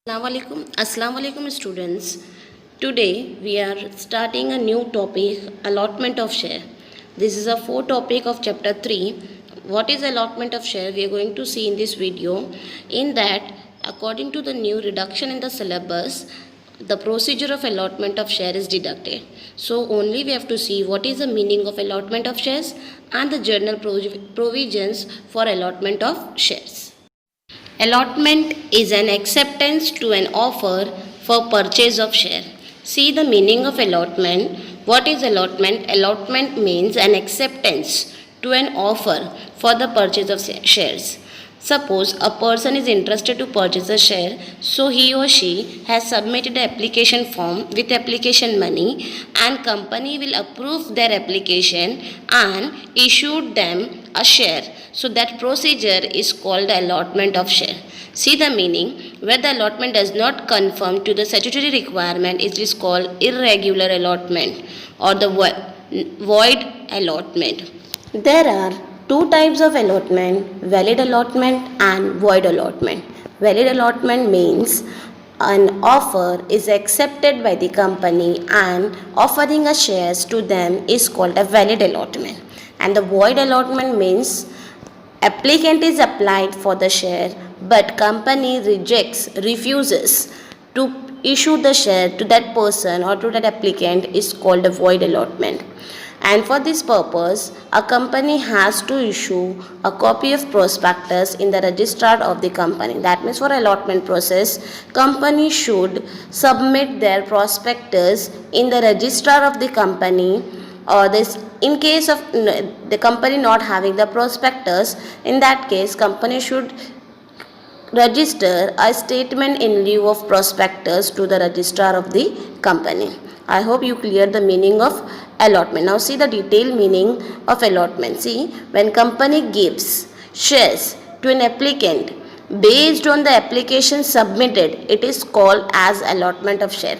Assalamu alaikum students. Today we are starting a new topic, allotment of share. This is a four topic of chapter 3. What is allotment of share? We are going to see in this video. In that, according to the new reduction in the syllabus, the procedure of allotment of share is deducted. So only we have to see what is the meaning of allotment of shares and the general provisions for allotment of shares. Allotment is an acceptance to an offer for purchase of share. See the meaning of allotment. What is allotment? Allotment means an acceptance to an offer for the purchase of shares. Suppose a person is interested to purchase a share, so he or she has submitted an application form with application money, and company will approve their application and issued them a share. So that procedure is called allotment of share. See the meaning. Where the allotment does not conform to the statutory requirement, it is called irregular allotment or the void allotment. There are two types of allotment, valid allotment and void allotment. Valid allotment means an offer is accepted by the company and offering a shares to them is called a valid allotment. And the void allotment means applicant is applied for the share but company refuses to issue the share to that person or to that applicant is called a void allotment. And for this purpose, a company has to issue a copy of prospectus in the registrar of the company. That means for allotment process, company should submit their prospectus in the registrar of the company, or this in case of the company not having the prospectus. In that case, company should register a statement in lieu of prospectus to the registrar of the company. I hope you clear the meaning of allotment. Now see the detailed meaning of allotment. See, when company gives shares to an applicant based on the application submitted, it is called as allotment of share.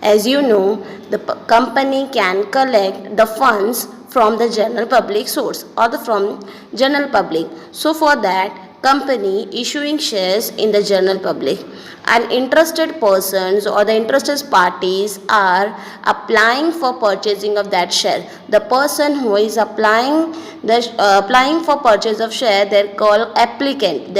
As you know, the company can collect the funds from the general public source or from general public. So for that, company issuing shares in the general public, and interested persons or the interested parties are applying for purchasing of that share. The person who is applying for purchase of share, they're called applicant.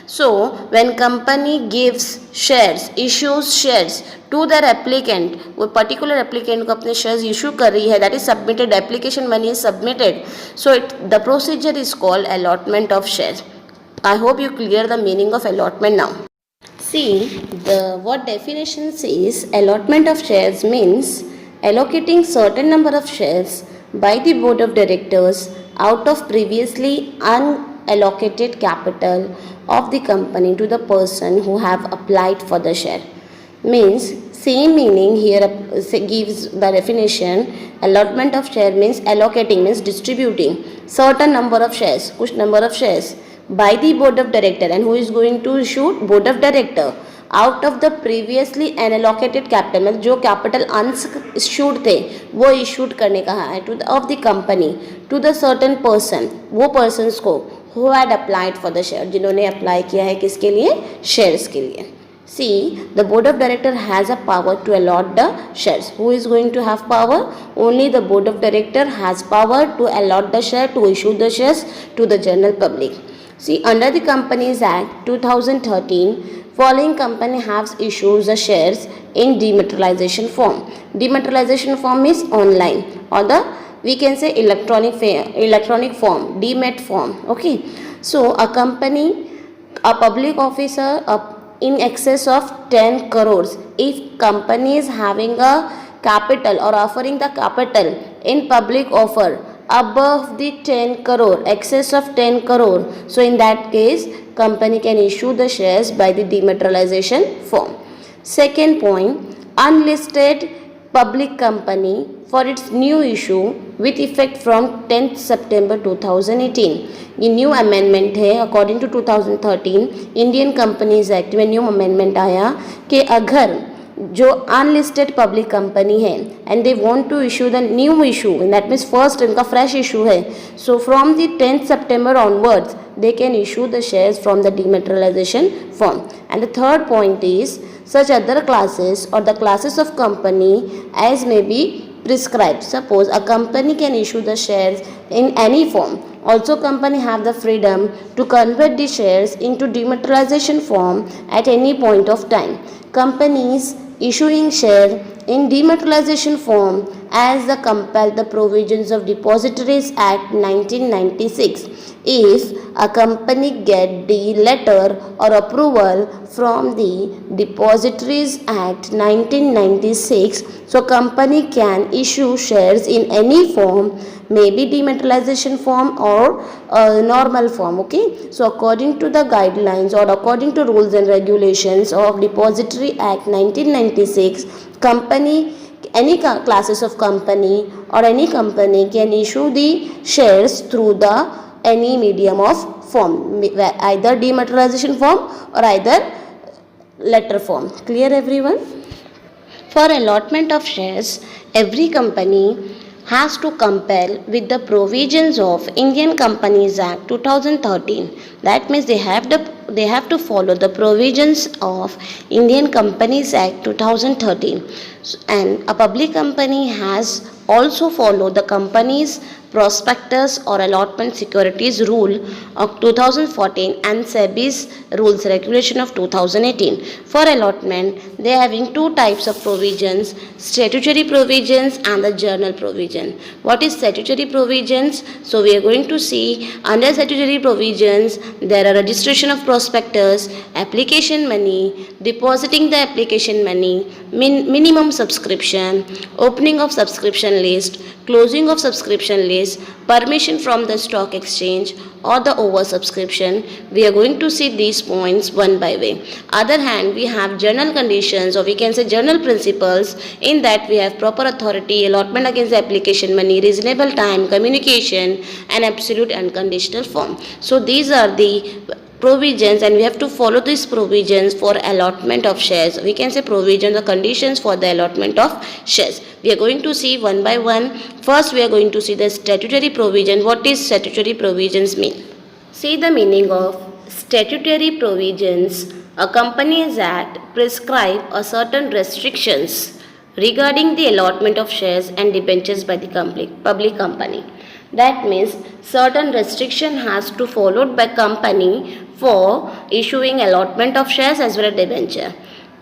So when company gives shares, issues shares to their applicant, वो particular applicant को अपने shares issue कर रही है, that is submitted, application money is submitted, so the procedure is called allotment of shares. I hope you clear the meaning of allotment now. See, what definition says, allotment of shares means allocating certain number of shares by the board of directors out of previously unallocated capital of the company to the person who have applied for the share. Means same meaning here gives the definition. Allotment of share means allocating, means distributing certain number of shares, kuch number of shares by the board of director, and who is going to issue? Board of director, out of the previously unallocated capital, मतलब जो capital unissued थे वो issued करने का है of the company to the certain person, वो persons को who had applied for the share, जिन्होंने apply किया है किसके लिए? shares के लिए. See, the board of director has a power to allot the shares. Who is going to have power? Only the board of director has power to allot the share, to issue the shares to the general public. See, under the Companies Act 2013, following company has issued the shares in dematerialization form. Dematerialization form is online, or we can say electronic form, demat form. Okay. So a company, a public officer, in excess of 10 crores, if company is having a capital or offering the capital in public offer above the 10 crore, excess of 10 crore, so in that case company can issue the shares by the dematerialization form. Second point, unlisted public company for its new issue with effect from 10th September 2018. ये new amendment है according to 2013 Indian companies act में new amendment आया कि अगर जो unlisted public company है and they want to issue the new issue, that means first इनका fresh issue है, so from the 10th September onwards they can issue the shares from the dematerialization form. And the third point is such other classes or the classes of company as may be prescribed. Suppose a company can issue the shares in any form. Also, company have the freedom to convert the shares into dematerialization form at any point of time. Companies issuing share in dematerialization form as the compel the provisions of Depositories Act 1996. If a company get the letter or approval from the Depositories Act 1996, so company can issue shares in any form, maybe dematerialization form or normal form. Okay, so according to the guidelines or according to rules and regulations of Depository Act 1996, company, any classes of company or any company can issue the shares through the any medium of form, either dematerialization form or either letter form. Clear everyone? For allotment of shares, every company has to compel with the provisions of Indian Companies Act 2013. That means they have to follow the provisions of Indian Companies Act 2013. And a public company has also follow the company's prospectus or allotment securities rule of 2014 and SEBI's rules regulation of 2018. For allotment, they are having two types of provisions, statutory provisions and the journal provision. What is statutory provisions? So we are going to see under statutory provisions there are registration of prospectus, application money, depositing the application money, minimum subscription, opening of subscription list, closing of subscription list, permission from the stock exchange or the oversubscription. We are going to see these points one by one. Other hand, we have general conditions or we can say general principles. In that we have proper authority, allotment against the application money, reasonable time, communication and absolute unconditional form. So these are the provisions and we have to follow these provisions for allotment of shares. We can say provisions or conditions for the allotment of shares. We are going to see one by one. First we are going to see the statutory provision. What is statutory provisions mean? See the meaning of statutory provisions. A Companies Act prescribe a certain restrictions regarding the allotment of shares and debentures by the public company. That means certain restriction has to followed by company for issuing allotment of shares as well as debenture.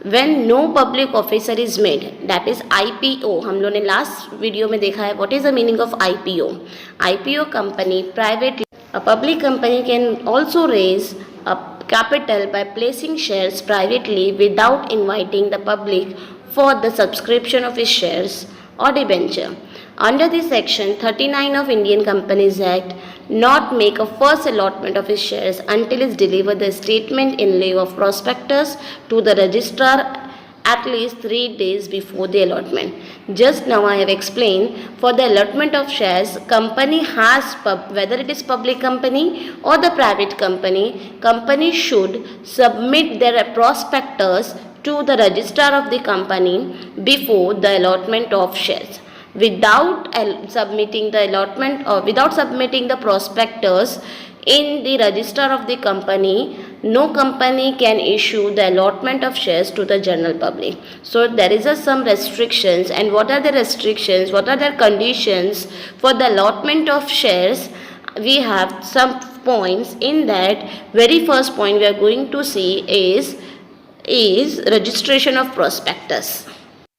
When no public officer is made, that is IPO. हम लोगों ने last video में देखा है what is the meaning of IPO. IPO company private, a public company can also raise a capital by placing shares privately without inviting the public for the subscription of his shares or debenture. Under the section 39 of Indian Companies Act, not make a first allotment of his shares until is delivered the statement in lieu of prospectus to the registrar at least 3 days before the allotment. Just now I have explained for the allotment of shares, company has, whether it is public company or the private company should submit their prospectus to the registrar of the company before the allotment of shares. Without submitting the allotment or without submitting the prospectus in the register of the company, no company can issue the allotment of shares to the general public. So there is some restrictions. And what are the restrictions? What are the conditions for the allotment of shares? We have some points. In that very first point we are going to see is registration of prospectus.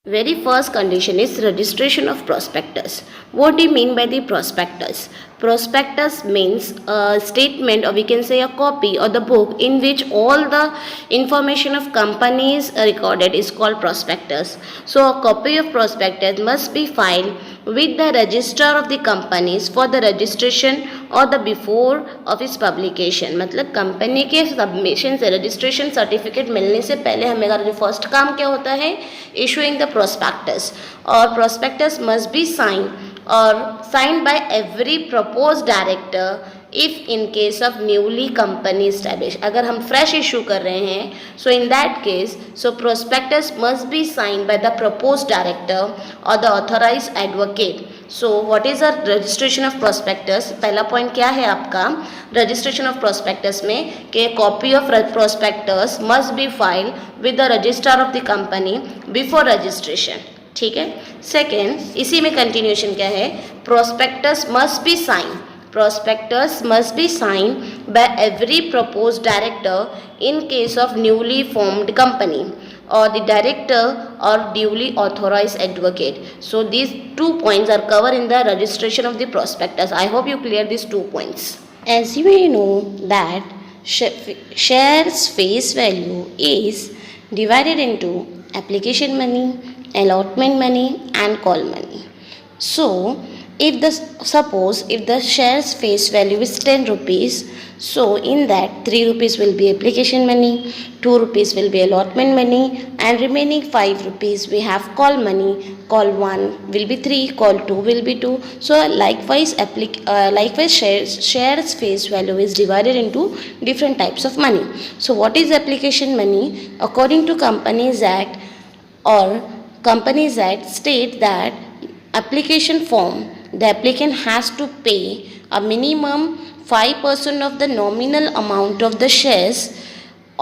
Very first condition is registration of prospectus. What do you mean by the prospectus? Prospectus means a statement, or we can say a copy or the book in which all the information of companies are recorded is called prospectus. So a copy of prospectus must be filed with the registrar of the companies for the registration or the before of its publication. मतलब company के submission से registration certificate मिलने से पहले हमें जो first काम क्या होता है, इशूइंग द प्रोस्पेक्टस. और prospectus must be sign or signed by every proposed director if in case of newly company established. अगर हम fresh issue कर रहे हैं, so in that case, so prospectus must be signed by the proposed director or the authorized advocate so what is a registration of prospectus? पहला point क्या है आपका registration of prospectus में कि copy of prospectus must be file with the registrar of the company before registration. ठीक है. Second, इसी में कंटिन्यूशन क्या है, prospectus must be sign. Prospectus must be signed by every proposed director in case of newly formed company or the director or duly authorized advocate. So these 2 points are covered in the registration of the prospectus. I hope you clear these 2 points. As you may know that shares face value is divided into application money, allotment money and call money. So suppose if the shares face value is 10 rupees, so in that 3 rupees will be application money, 2 rupees will be allotment money and remaining 5 rupees we have call money. Call 1 will be 3, call 2 will be 2. So likewise shares face value is divided into different types of money. So what is application money? According to Companies Act or Companies Act state that application form, the applicant has to pay a minimum 5% of the nominal amount of the shares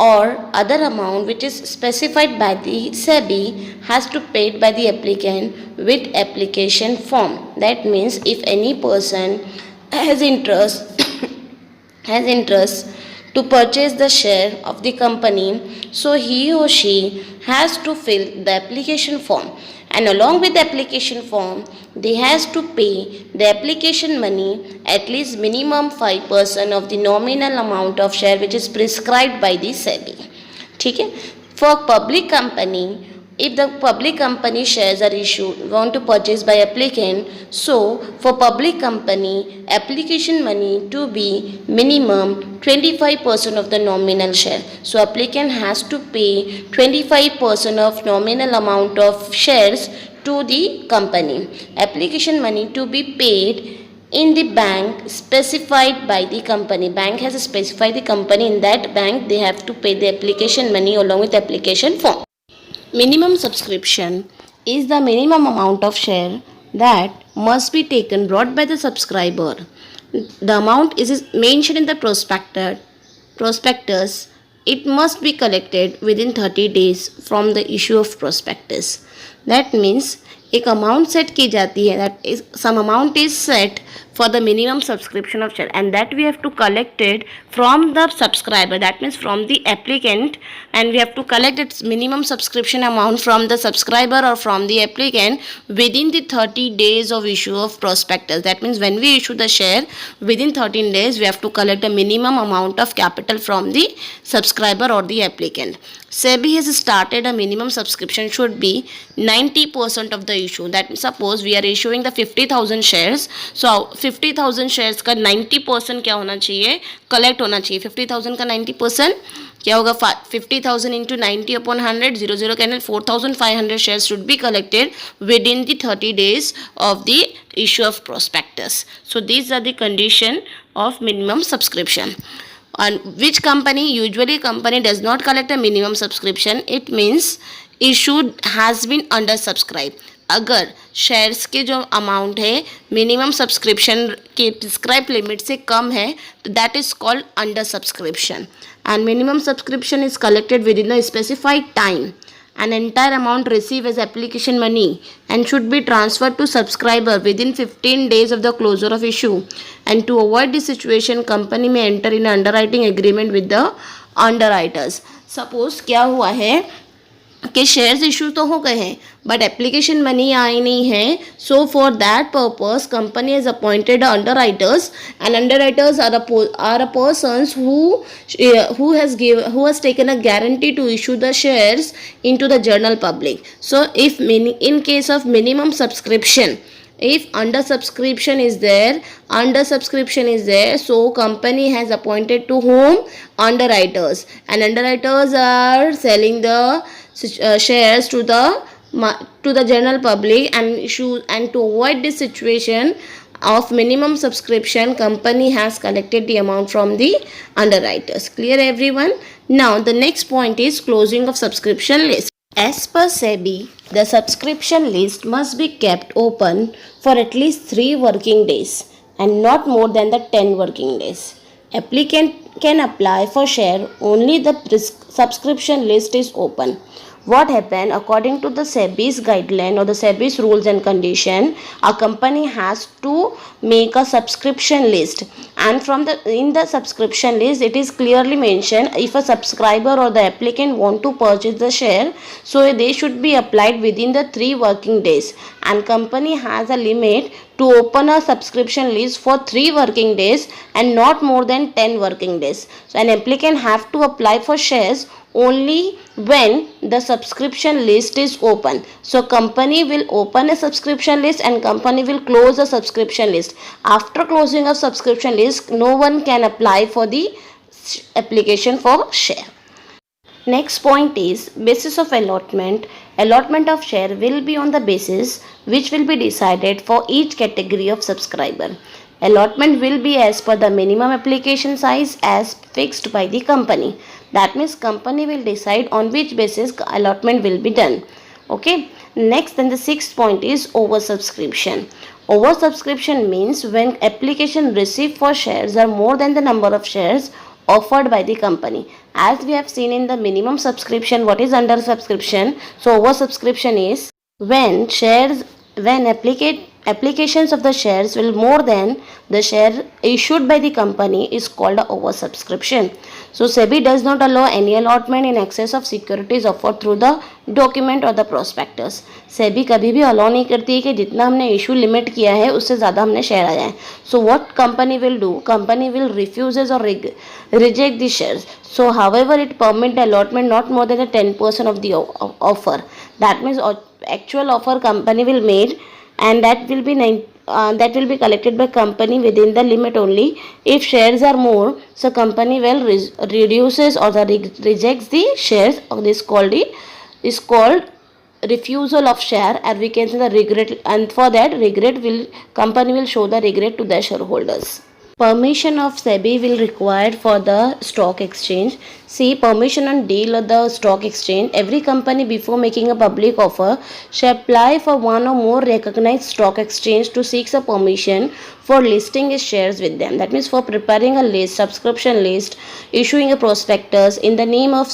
or other amount which is specified by the SEBI has to paid by the applicant with application form. That means if any person has interest to purchase the share of the company, so he or she has to fill the application form, and along with the application form they has to pay the application money at least minimum 5% of the nominal amount of share which is prescribed by the SEBI. ठीक है. For public company, if the public company shares are issued want to purchase by applicant, so for public company application money to be minimum 25% of the nominal share. So applicant has to pay 25% of nominal amount of shares to the company. Application money to be paid in the bank specified by the company. Bank has specified the company, in that bank they have to pay the application money along with application form. Minimum subscription is the minimum amount of share that must be taken brought by the subscriber. The amount is mentioned in the prospectus. It must be collected within 30 days from the issue of prospectus. That means एक amount set की जाती है, that is some amount is set for the minimum subscription of share, and that we have to collect it from the subscriber, that means from the applicant, and we have to collect its minimum subscription amount from the subscriber or from the applicant within the 30 days of issue of prospectus. That means when we issue the share, within 13 days we have to collect a minimum amount of capital from the subscriber or the applicant. SEBI has started a minimum subscription should be 90% of the issue. That means suppose we are issuing the 50,000 shares, so 50,000 shares का 90% क्या होना चाहिए, collect होना चाहिए. 50,000 का 90% क्या होगा, 50,000 into 90 upon 100, 0 candle, 4,500 shares should be collected within the 30 days of the issue of prospectus. So these are the condition of minimum subscription. On which company, usually company does not collect a minimum subscription, it means issue has been under subscribed. अगर shares के जो amount है minimum subscription के prescribe limit से कम है तो that is called under subscription. And minimum subscription is collected with in a specified time. An entire amount received as application money and should be transferred to subscriber within 15 days of the closure of issue. And to avoid this situation, company may enter in an underwriting agreement with the underwriters. Suppose क्या हुआ है कि shares issue तो हो गए हैं but application money आई नहीं है. So for that purpose company has appointed underwriters, and underwriters are a persons who has taken a guarantee to issue the shares into the general public. So if in case of minimum subscription, if under subscription is there, so company has appointed to whom? Underwriters, and underwriters are selling the shares to the general public and to avoid this situation of minimum subscription, company has collected the amount from the underwriters. Clear everyone? Now the next point is closing of subscription list. As per SEBI, the subscription list must be kept open for at least 3 working days and not more than the 10 working days. Applicant can apply for share only the subscription list is open. What happened according to the SEBI's guideline or the SEBI's rules and condition, a company has to make a subscription list, and from the in the subscription list it is clearly mentioned if a subscriber or the applicant want to purchase the share, so they should be applied within the 3 working days, and company has a limit to open a subscription list for 3 working days and not more than 10 working days. So an applicant have to apply for shares only when the subscription list is open. So company will open a subscription list and company will close a subscription list. After closing a subscription list, no one can apply for the application for share. Next point is basis of allotment. Allotment of share will be on the basis which will be decided for each category of subscriber. Allotment will be as per the minimum application size as fixed by the company. That means company will decide on which basis allotment will be done. Okay. Next, then the sixth point is oversubscription. Oversubscription means when application received for shares are more than the number of shares offered by the company. As we have seen in the minimum subscription, what is under subscription? So oversubscription is when applications of the shares will more than the share issued by the company is called a oversubscription. So SEBI does not allow any allotment in excess of securities offered through the document or the prospectus. SEBI कभी भी allow नहीं करती है कि जितना हमने issue limit किया है उससे ज़्यादा हमने शेयर आ जाए. So what company will do? Company will refuses or reject the shares. So however it permit the allotment not more than the 10% of the offer. That means actual offer company will made, and that will be collected by company within the limit only. If shares are more, so company will reduces or rejects the shares, or this called refusal of share, and we can say the regret, and for that regret will company will show the regret to the shareholders. Permission of SEBI will required for the stock exchange. See, permission on deal of the stock exchange. Every company before making a public offer shall apply for one or more recognized stock exchange to seek a permission for listing its shares with them. That means for preparing a list, subscription list, issuing a prospectus in the name of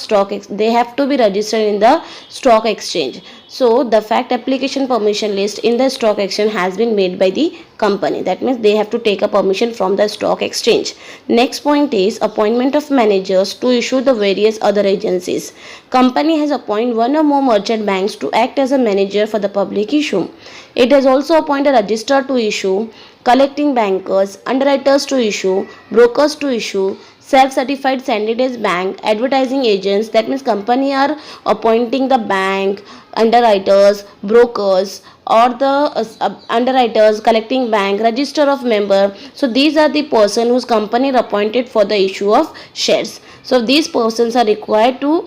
they have to be registered in the stock exchange. So the fact application permission list in the stock exchange has been made by the company. That means they have to take a permission from the stock exchange. Next point is appointment of managers to issue the various other agencies. Company has appointed one or more merchant banks to act as a manager for the public issue. It has also appointed a registrar to issue, collecting bankers, underwriters to issue, brokers to issue, self-certified candidates bank, advertising agents. That means company are appointing the bank, underwriters, brokers, or the underwriters, collecting bank, register of member. So these are the person whose company are appointed for the issue of shares. So these persons are required to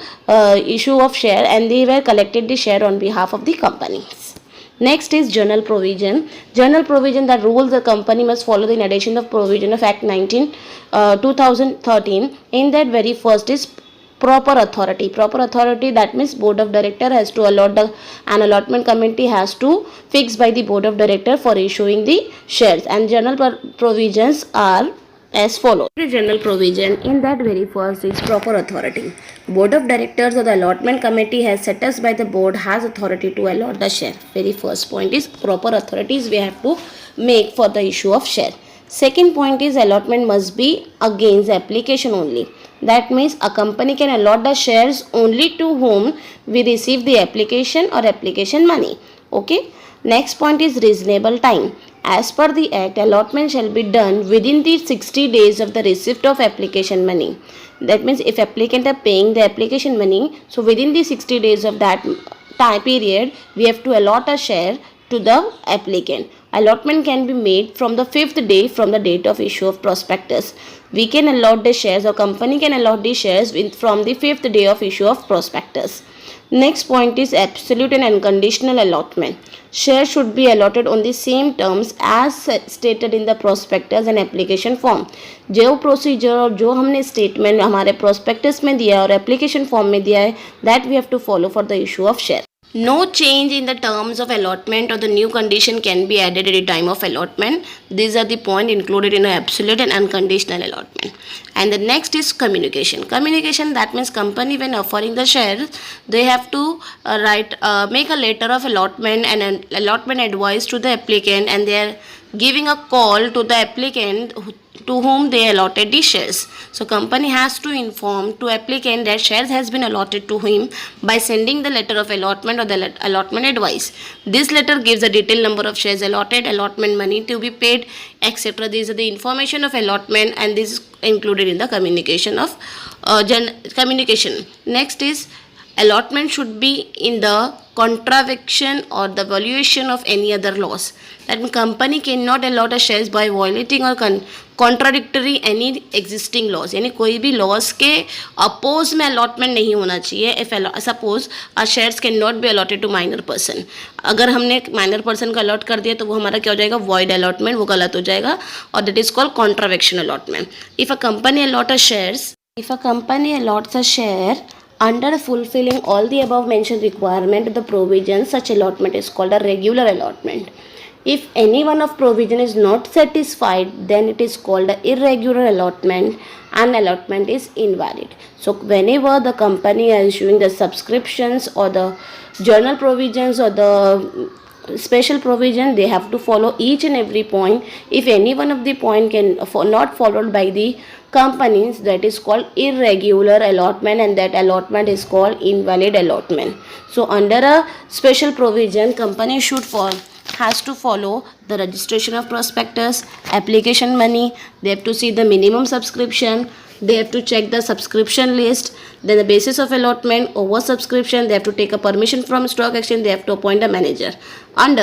issue of share, and they were collected the share on behalf of the companies. Next is general provision. General provision that rules the company must follow in addition of provision of Act 2013. In that very first is proper authority. Proper authority, that means board of director has to allot an allotment committee has to fix by the board of director for issuing the shares, and general provisions are as follows. The general provision in that very first is proper authority. Board of directors or the allotment committee has set us by the board has authority to allot the share. Very first point is proper authorities we have to make for the issue of share. Second point is allotment must be against application only. That means a company can allot the shares only to whom we receive the application or application money. Okay. Next point is reasonable time. As per the Act, allotment shall be done within the 60 days of the receipt of application money. That means if applicant are paying the application money, so within the 60 days of that time period, we have to allot a share to the applicant. Allotment can be made from the 5th day from the date of issue of prospectus. We can allot the shares, or company can allot the shares from the 5th day of issue of prospectus. Next point is absolute and unconditional allotment. Shares should be allotted on the same terms as stated in the prospectus and application form. जो procedure और जो हमने statement हमारे prospectus में दिया है और application form में दिया है, that we have to follow for the issue of share. No change in the terms of allotment or the new condition can be added at the time of allotment. These are the points included in absolute and unconditional allotment. And the next is communication. Communication, that means company when offering the shares, they have to make a letter of allotment and an allotment advice to the applicant, and they are giving a call to the applicant to whom they allotted the shares. So company has to inform to applicant that shares has been allotted to him by sending the letter of allotment or the allotment advice. This letter gives the detailed number of shares allotted, allotment money to be paid, etc. These are the information of allotment, and this is included in the communication of communication. Next is allotment should be in the contravention or the valuation of any other laws. That means company cannot allot a shares by violating or contradictory any existing laws. यानी कोई भी laws के oppose में allotment नहीं होना चाहिए. If suppose our shares cannot be allotted to minor person, अगर हमने minor person का allot कर दिया तो वो हमारा क्या हो जाएगा, void allotment, वो गलत हो जाएगा, और that is called contravention allotment. If a company allots a share under fulfilling all the above mentioned requirement, the provision, such allotment is called a regular allotment. If any one of provision is not satisfied, then it is called a irregular allotment, and allotment is invalid. So whenever the company is issuing the subscriptions or the journal provisions or the special provision, they have to follow each and every point. If any one of the point not followed by the companies, that is called irregular allotment, and that allotment is called invalid allotment. So under a special provision, company has to follow the registration of prospectus, application money, they have to see the minimum subscription, they have to check the subscription list, then the basis of allotment, over subscription, they have to take a permission from stock exchange, they have to appoint a manager. Under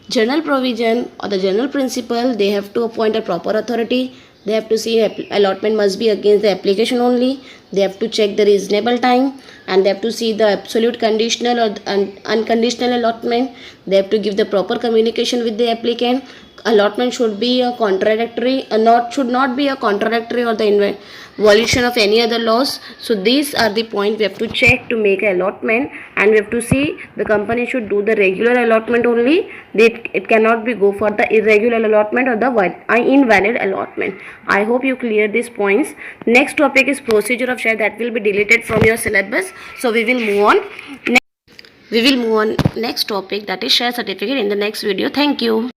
general provision or the general principle, they have to appoint a proper authority. They have to see allotment must be against the application only. They have to check the reasonable time, and they have to see the absolute conditional or unconditional allotment. They have to give the proper communication with the applicant. Allotment should be a contradictory, should not be a contradictory or the violation of any other laws. So these are the points we have to check to make an allotment, and we have to see the company should do the regular allotment only. It cannot be go for the irregular allotment or the invalid allotment. I hope you clear these points. Next topic is procedure of share, that will be deleted from your syllabus. So we will move on. Next topic, that is share certificate, in the next video. Thank you.